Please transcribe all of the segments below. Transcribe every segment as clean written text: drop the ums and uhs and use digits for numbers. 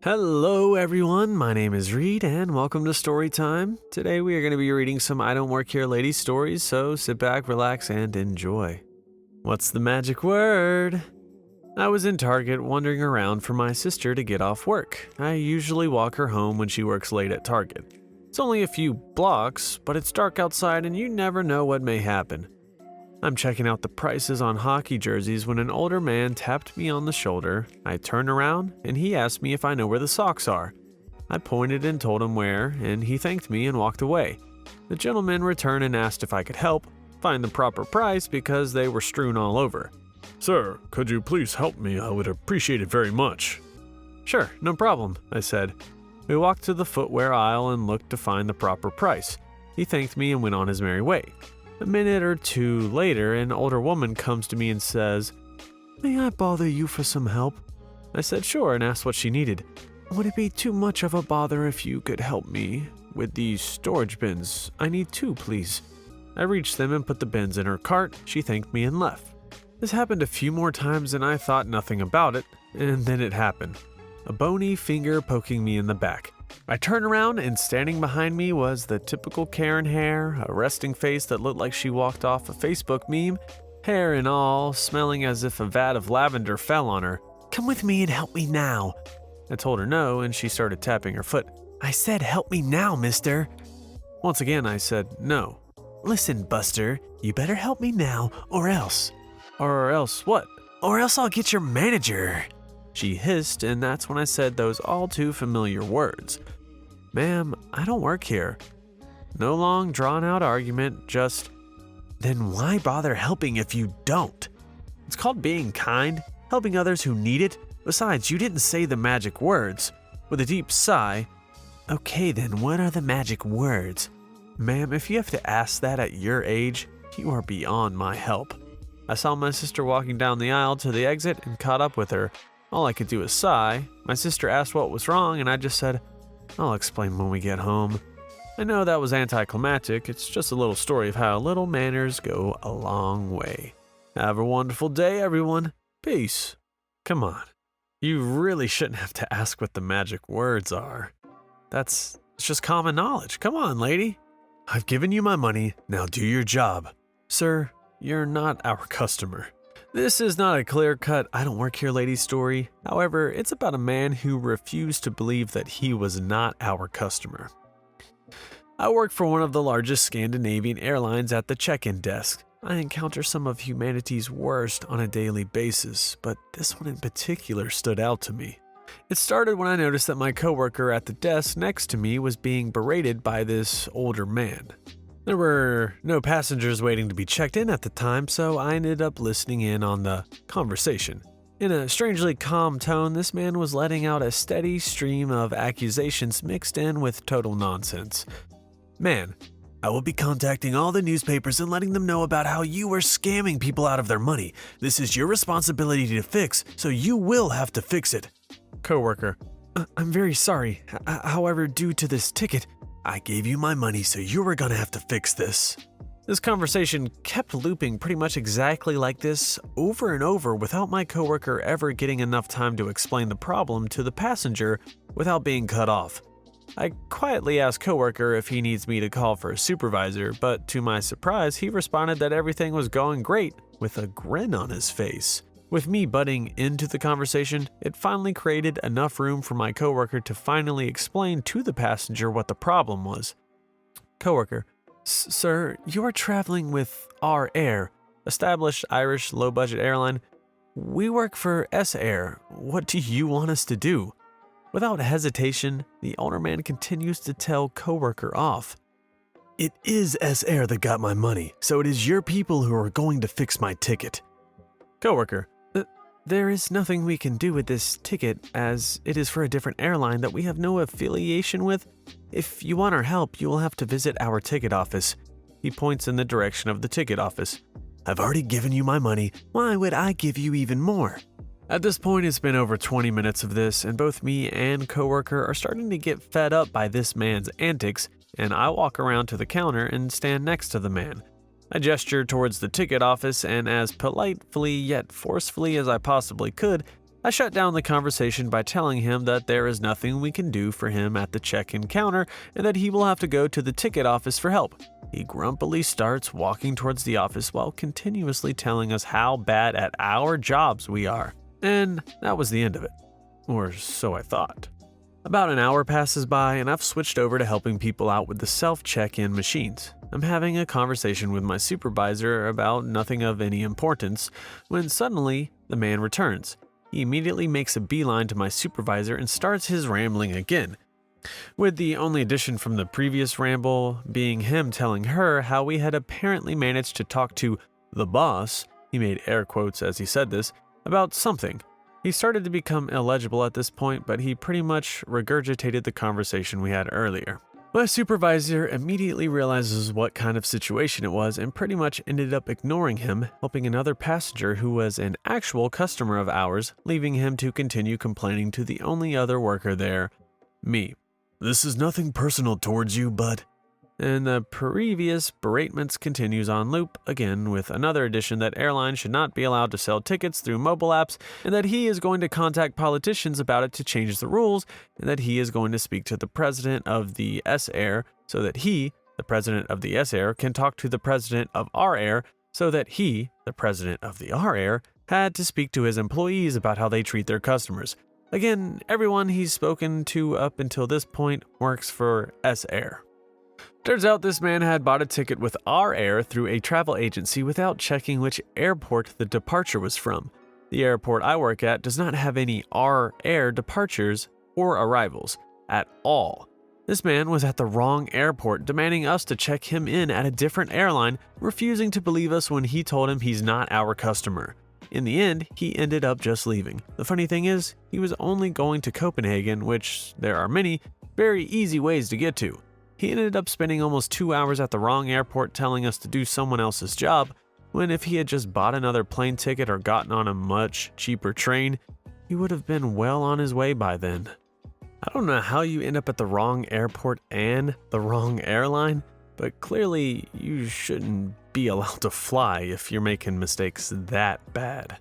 Hello everyone, my name is Reed and welcome to Storytime. Today we are going to be reading some I Don't Work Here Lady stories, so sit back, relax, and enjoy. What's the magic word? I was in Target wandering around for my sister to get off work. I usually walk her home when she works late at Target. It's only a few blocks, but it's dark outside and you never know what may happen. I'm checking out the prices on hockey jerseys when an older man tapped me on the shoulder. I turned around and he asked me if I know where the socks are. I pointed and told him where, and he thanked me and walked away. The gentleman returned and asked if I could help find the proper price because they were strewn all over. Sir, could you please help me? I would appreciate it very much. Sure, no problem, I said. We walked to the footwear aisle and looked to find the proper price. He thanked me and went on his merry way. A minute or two later, an older woman comes to me and says, "May I bother you for some help?" I said sure and asked what she needed. "Would it be too much of a bother if you could help me with these storage bins? I need 2, please." I reached them and put the bins in her cart. She thanked me and left. This happened a few more times and I thought nothing about it, and then it happened. A bony finger poking me in the back. I turned around and standing behind me was the typical Karen hair, a resting face that looked like she walked off a Facebook meme, hair and all, smelling as if a vat of lavender fell on her. "Come with me and help me now." I told her no and she started tapping her foot. "I said help me now, mister." Once again I said no. "Listen, Buster, you better help me now or else." "Or else what?" "Or else I'll get your manager." She hissed, and that's when I said those all too familiar words. "Ma'am, I don't work here." No long, drawn-out argument, just, "Then why bother helping if you don't? It's called being kind, helping others who need it. Besides, you didn't say the magic words." With a deep sigh, "Okay then, what are the magic words?" "Ma'am, if you have to ask that at your age, you are beyond my help." I saw my sister walking down the aisle to the exit and caught up with her. All I could do was sigh. My sister asked what was wrong, and I just said, "I'll explain when we get home." I know that was anticlimactic. It's just a little story of how little manners go a long way. Have a wonderful day, everyone. Peace. Come on. You really shouldn't have to ask what the magic words are. It's just common knowledge. Come on, lady. I've given you my money. Now do your job. Sir, you're not our customer. This is not a clear-cut I don't work here lady story. However, it's about a man who refused to believe that he was not our customer. I work for one of the largest Scandinavian airlines at the check-in desk. I encounter some of humanity's worst on a daily basis, but this one in particular stood out to me. It started when I noticed that my coworker at the desk next to me was being berated by this older man. There were no passengers waiting to be checked in at the time, so I ended up listening in on the conversation. In a strangely calm tone, this man was letting out a steady stream of accusations mixed in with total nonsense. "Man, I will be contacting all the newspapers and letting them know about how you were scamming people out of their money. This is your responsibility to fix, so you will have to fix it." Coworker, "I'm very sorry. However, due to this ticket, I gave you my money, so you were gonna have to fix this." This conversation kept looping pretty much exactly like this over and over without my coworker ever getting enough time to explain the problem to the passenger without being cut off. I quietly asked coworker if he needs me to call for a supervisor, but to my surprise, he responded that everything was going great with a grin on his face. With me butting into the conversation, it finally created enough room for my coworker to finally explain to the passenger what the problem was. Coworker, "Sir, you are traveling with our Air, established Irish low-budget airline. We work for S Air. What do you want us to do?" Without hesitation, the older man continues to tell coworker off. "It is S Air that got my money, so it is your people who are going to fix my ticket." Coworker, "There is nothing we can do with this ticket as it is for a different airline that we have no affiliation with. If you want our help, you will have to visit our ticket office." He points in the direction of the ticket office. "I've already given you my money. Why would I give you even more?" At this point, it's been over 20 minutes of this, and both me and coworker are starting to get fed up by this man's antics, and I walk around to the counter and stand next to the man. I gestured towards the ticket office, and as politely yet forcefully as I possibly could, I shut down the conversation by telling him that there is nothing we can do for him at the check-in counter and that he will have to go to the ticket office for help. He grumpily starts walking towards the office while continuously telling us how bad at our jobs we are. And that was the end of it. Or so I thought. About an hour passes by and I've switched over to helping people out with the self-check-in machines. I'm having a conversation with my supervisor about nothing of any importance when suddenly the man returns. He immediately makes a beeline to my supervisor and starts his rambling again, with the only addition from the previous ramble being him telling her how we had apparently managed to talk to the boss, he made air quotes as he said this, about something. He started to become illegible at this point, but he pretty much regurgitated the conversation we had earlier. My supervisor immediately realizes what kind of situation it was and pretty much ended up ignoring him, helping another passenger who was an actual customer of ours, leaving him to continue complaining to the only other worker there, me. This is nothing personal towards you, bud. And the previous beratements continues on loop, again with another addition that airlines should not be allowed to sell tickets through mobile apps, and that he is going to contact politicians about it to change the rules, and that he is going to speak to the president of the S-Air so that he, the president of the S-Air, can talk to the president of our air so that he, the president of the R Air, had to speak to his employees about how they treat their customers. Again, everyone he's spoken to up until this point works for S-Air. Turns out this man had bought a ticket with our air through a travel agency without checking which airport the departure was from. The airport I work at does not have any our air departures or arrivals at all. This man was at the wrong airport, demanding us to check him in at a different airline, refusing to believe us when he told him he's not our customer. In the end, he ended up just leaving. The funny thing is, he was only going to Copenhagen, which there are many very easy ways to get to. He ended up spending almost 2 hours at the wrong airport telling us to do someone else's job, when if he had just bought another plane ticket or gotten on a much cheaper train, he would have been well on his way by then. I don't know how you end up at the wrong airport and the wrong airline, but clearly you shouldn't be allowed to fly if you're making mistakes that bad.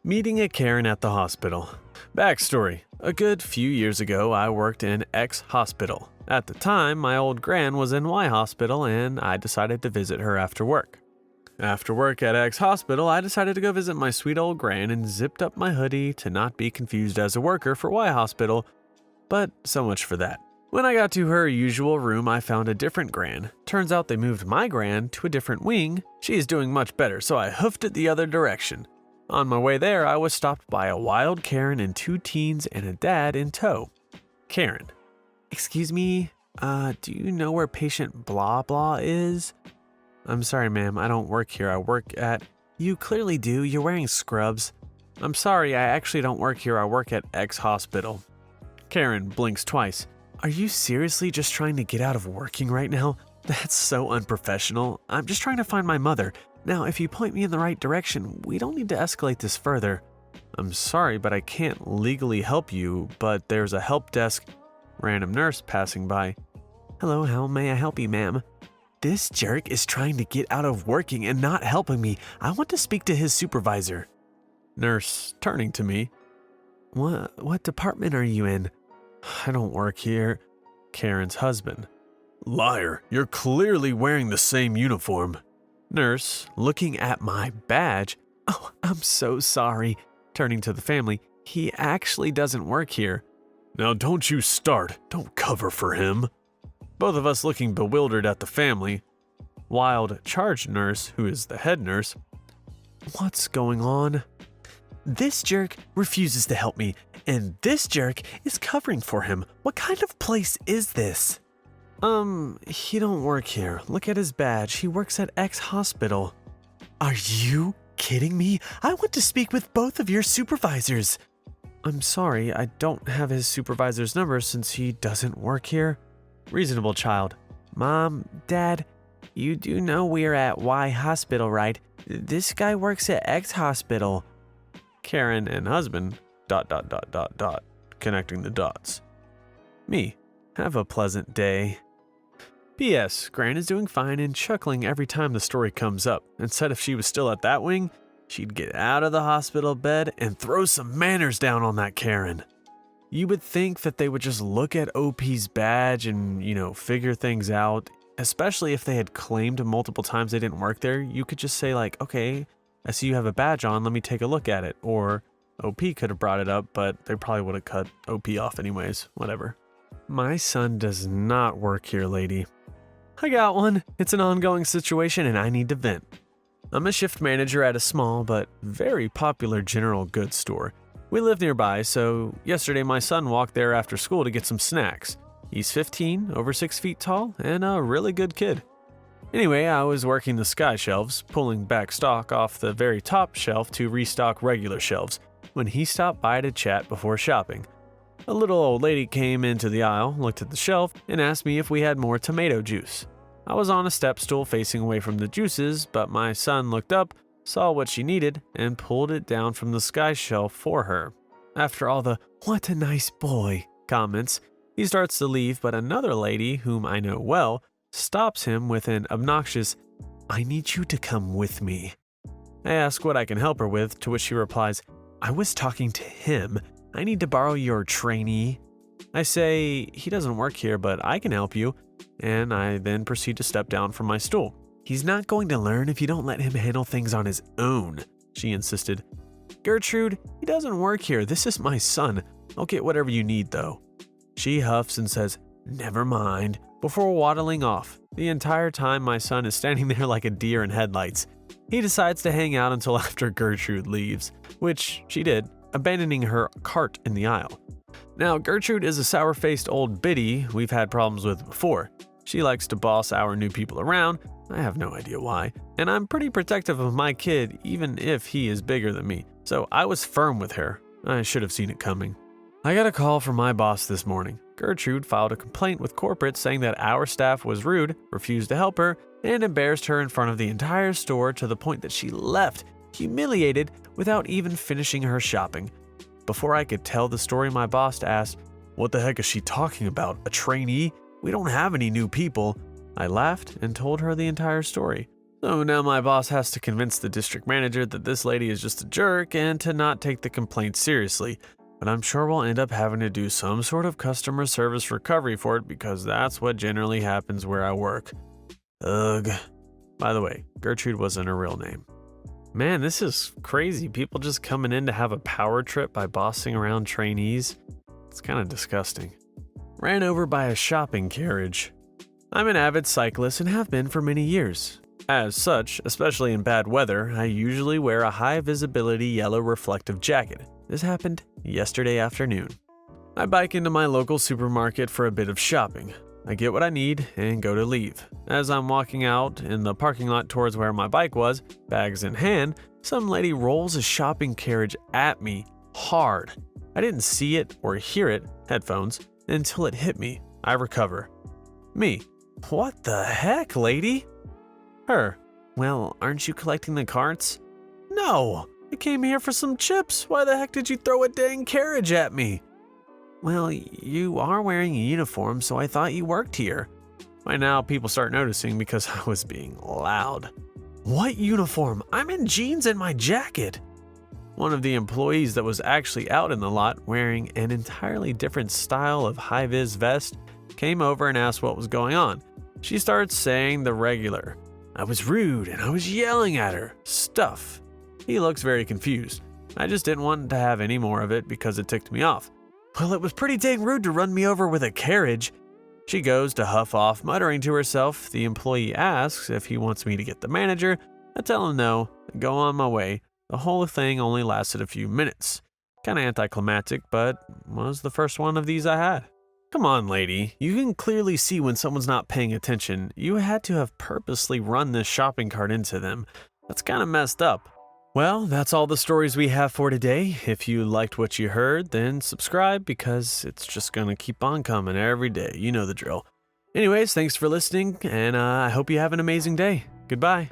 Meeting a Karen at the hospital. Backstory. A good few years ago, I worked in X hospital. At the time, my old gran was in Y hospital and I decided to visit her after work. After work at X hospital, I decided to go visit my sweet old gran and zipped up my hoodie to not be confused as a worker for Y hospital, but so much for that. When I got to her usual room, I found a different gran. Turns out they moved my gran to a different wing. She is doing much better, so I hoofed it the other direction. On my way there, I was stopped by a wild Karen and 2 teens and a dad in tow. Karen. Excuse me, do you know where patient blah blah is? I'm sorry, ma'am, I don't work here. I work at... You clearly do. You're wearing scrubs. I'm sorry, I actually don't work here. I work at X hospital. Karen blinks twice. Are you seriously just trying to get out of working right now? That's so unprofessional. I'm just trying to find my mother. Now, if you point me in the right direction, we don't need to escalate this further. I'm sorry, but I can't legally help you, but there's a help desk. Random nurse passing by. Hello, how may I help you, ma'am? This jerk is trying to get out of working and not helping me. I want to speak to his supervisor. Nurse turning to me. What department are you in? I don't work here. Karen's husband. Liar, you're clearly wearing the same uniform. Nurse looking at my badge. Oh, I'm so sorry. Turning to the family. He actually doesn't work here. Now don't you start. Don't cover for him. Both of us looking bewildered at the family. Wild charge nurse, who is the head nurse. What's going on? This jerk refuses to help me, and this jerk is covering for him. What kind of place is this? He don't work here. Look at his badge. He works at X hospital. Are you kidding me? I want to speak with both of your supervisors. I'm sorry, I don't have his supervisor's number since he doesn't work here. Reasonable child. Mom, Dad, you do know we're at Y hospital, right? This guy works at X hospital. Karen and husband, ... connecting the dots. Me, have a pleasant day. P.S. Gran is doing fine and chuckling every time the story comes up, and said if she was still at that wing, she'd get out of the hospital bed and throw some manners down on that Karen. You would think that they would just look at OP's badge and, figure things out, especially if they had claimed multiple times they didn't work there. You could just say like, okay, I see you have a badge on, let me take a look at it. Or OP could have brought it up, but they probably would have cut OP off anyways, whatever. My son does not work here, lady. I got one. It's an ongoing situation and I need to vent. I'm a shift manager at a small but very popular general goods store. We live nearby, so yesterday my son walked there after school to get some snacks. He's 15, over 6 feet tall, and a really good kid. Anyway, I was working the sky shelves, pulling back stock off the very top shelf to restock regular shelves, when he stopped by to chat before shopping. A little old lady came into the aisle, looked at the shelf, and asked me if we had more tomato juice. I was on a step stool facing away from the juices, but my son looked up, saw what she needed, and pulled it down from the sky shelf for her. After all the "what a nice boy" comments, he starts to leave, but another lady, whom I know well, stops him with an obnoxious, "I need you to come with me." I ask what I can help her with, to which she replies, "I was talking to him. I need to borrow your trainee." I say, "He doesn't work here, but I can help you," and I then proceed to step down from my stool. "He's not going to learn if you don't let him handle things on his own," she insisted. "Gertrude, he doesn't work here. This is my son. I'll get whatever you need, though." She huffs and says, "Never mind," before waddling off. The entire time my son is standing there like a deer in headlights. He decides to hang out until after Gertrude leaves, which she did, abandoning her cart in the aisle. Now, Gertrude is a sour-faced old biddy we've had problems with before. She likes to boss our new people around. I have no idea why, and I'm pretty protective of my kid even if he is bigger than me, so I was firm with her. I should have seen it coming. I got a call from my boss this morning. Gertrude filed a complaint with corporate saying that our staff was rude, refused to help her, and embarrassed her in front of the entire store to the point that she left, humiliated, without even finishing her shopping. Before I could tell the story, my boss asked, "What the heck is she talking about? A trainee? We don't have any new people." I laughed and told her the entire story. So now my boss has to convince the district manager that this lady is just a jerk and to not take the complaint seriously. But I'm sure we'll end up having to do some sort of customer service recovery for it because that's what generally happens where I work. Ugh. By the way, Gertrude wasn't her real name. Man, this is crazy. People just coming in to have a power trip by bossing around trainees. It's kind of disgusting. Ran over by a shopping carriage. I'm an avid cyclist and have been for many years. As such, especially in bad weather, I usually wear a high-visibility yellow reflective jacket. This happened yesterday afternoon. I bike into my local supermarket for a bit of shopping. I get what I need and go to leave. As I'm walking out in the parking lot towards where my bike was, bags in hand, some lady rolls a shopping carriage at me hard. I didn't see it or hear it, headphones, until it hit me. I recover. Me. What the heck, lady? Her. Well, aren't you collecting the carts? No, I came here for some chips. Why the heck did you throw a dang carriage at me? Well, you are wearing a uniform, so I thought you worked here. By now, people start noticing because I was being loud. What uniform? I'm in jeans and my jacket. One of the employees that was actually out in the lot wearing an entirely different style of high-vis vest came over and asked what was going on. She starts saying the regular, "I was rude and I was yelling at her," stuff. He looks very confused. I just didn't want to have any more of it because it ticked me off. Well, it was pretty dang rude to run me over with a carriage. She goes to huff off, muttering to herself. The employee asks if he wants me to get the manager. I tell him no and go on my way. The whole thing only lasted a few minutes. Kinda anticlimactic, but was the first one of these I had. Come on, lady. You can clearly see when someone's not paying attention. You had to have purposely run this shopping cart into them. That's kinda messed up. Well, that's all the stories we have for today. If you liked what you heard, then subscribe because it's just gonna keep on coming every day. You know the drill. Anyways, thanks for listening, and I hope you have an amazing day. Goodbye.